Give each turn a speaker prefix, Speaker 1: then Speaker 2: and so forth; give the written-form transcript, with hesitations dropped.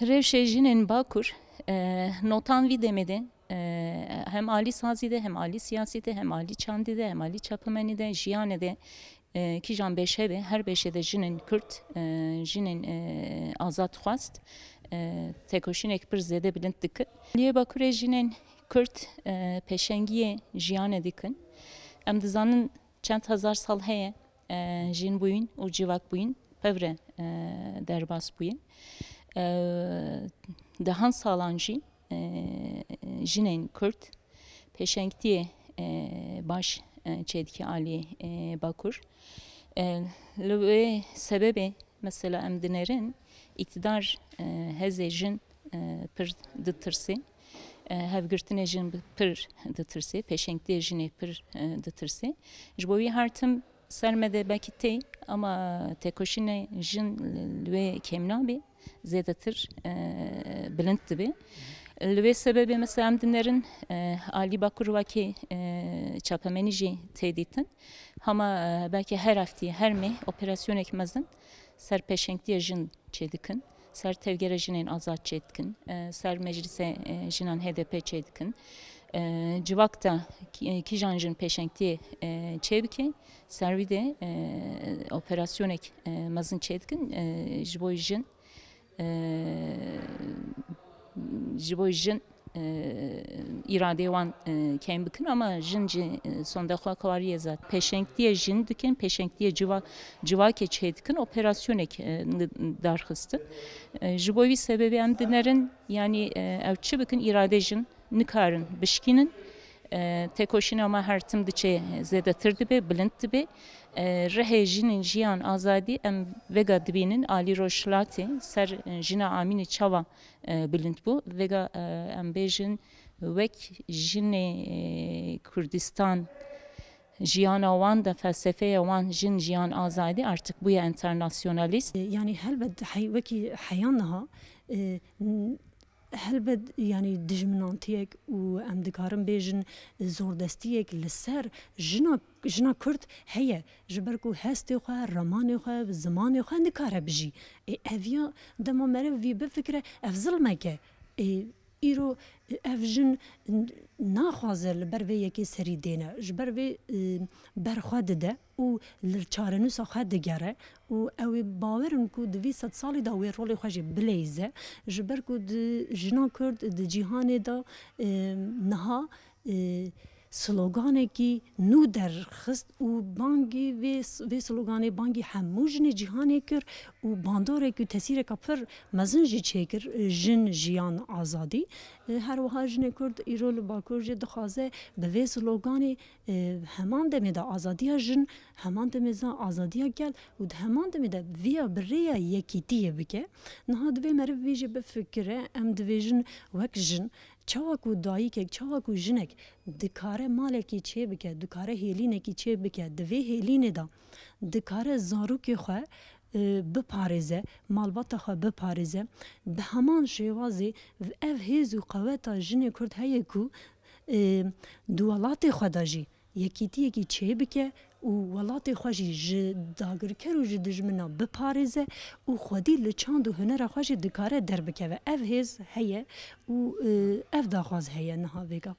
Speaker 1: Revşejinin Bakur notan videmede hem Ali Sazi'de hem Ali Siyasi'de hem Ali Çandi'de hem Ali Çapımeni'de Jiyane'de kijan beşe her beşede jinin Kürt jinin azat xwast tekoşin ekbir zede bilind dikin. Liye Bakurê jinin Kürt peşengiye jiyane dikin. Em dizanin çend hezar sal heye jin buyun û civak buyun pevre derbas buyun. Dahan salan jî jinên Kürt peşengtiye baş çêdikî alî Bakur. Li wê sebebê mesela em dinerin iktidar hezê jin pir ditirsê. Hevgirtinê jin pir ditirsê, peşengtiyê jinê pir ditirsê. Ji bo wî her tim sermede belkî tê ama tekoşînê jin li wê kêm nabe, zêdetir bilind dibe. Li wê sebebê mesela em dinerin Alî Bakur wekî çapemenî jî tê dîtin. Hema belkî her hefteyê her meh operasyonek mezin ser peşengtiyê jin çê dikin. Ser tevgera jinên azad çê dikin. Ser meclise jinan HDP çê dikin. Civak da kijan jin peşengtiyê çê bike. Ser wî de operasyonek mezin çê dikin. Ji bo jin irade wan kêm bikin ama jin jî sonda xwe xwariye zat peşengtiye jin dikin, peşengtiye civakê çê dikin, operasyonek darxistin. Ji bo wî sebebê em dinerin yani ew çi bikin irade jin nikarin bişkînin. Tekoşîn ama her tim diçe zêdetir dibe, bilind dibe. Rihê jinên jiyan azadî em vega dibînin Alî Rojhilatê ser jina Amînê Çawa bilind bû. Vega em bêjin wek jinê Kurdistan jiyana wan da felsefeya wan jin jiyan azadî artık bûye internasyonalîst.
Speaker 2: Yani helbet wekî heyan niha helbet yani dijminantiyek û em dikarin bêjin zordestiyek li ser jina Kurd heye ji ber ku hestê xwe, ramanê xwe, zimanê xwe nikare bijî. Ev ya dema meriv vî bifikire ev zilmek e. Îro ev jin naxwaze li ber vê yekê serî dêne. Ji ber vê berxwe dide û li çarenûsa xwe digere û ew ê bawerin ku di vî sed salî da wê rolê xwe jî bilêze ji ber ku di jina Kurd di cîhanê da niha sloganekî nû derxist û bangî vê sloganê bangî hemû jinê cîhanê kir û bandorek û tesîreka pir mezin jî çêkir jin jiyan azadî. Her wiha jinê Kurd îro li Bakur jê dixwaze bi vê sloganê heman demê de azadiya jin, heman demê de azadiya gel û di heman demê de vêya bi rêya yekîtiyê bike. Niha divê meriv vî jî bifikire em dibêjin wek jin çawa ku dayîkek, çawa ku jinek dikare malekî çê bike, dikare hêlînekî çê bike, di vê hêlînê de dikare zarokê xwe biparêze, malbata xwe biparêze. Bi heman şêwazê ev hêz û qeweta jinê Kurd heye ku di welatê xwe de jî yekîtiyekî çê bike û welatê xwe jî ji dagirker û ji dijmina biparêze û xwedî li çand û hunera xwe jî dikare derbikeve. Ev hêz heye û ev daxwaz heye niha vêga.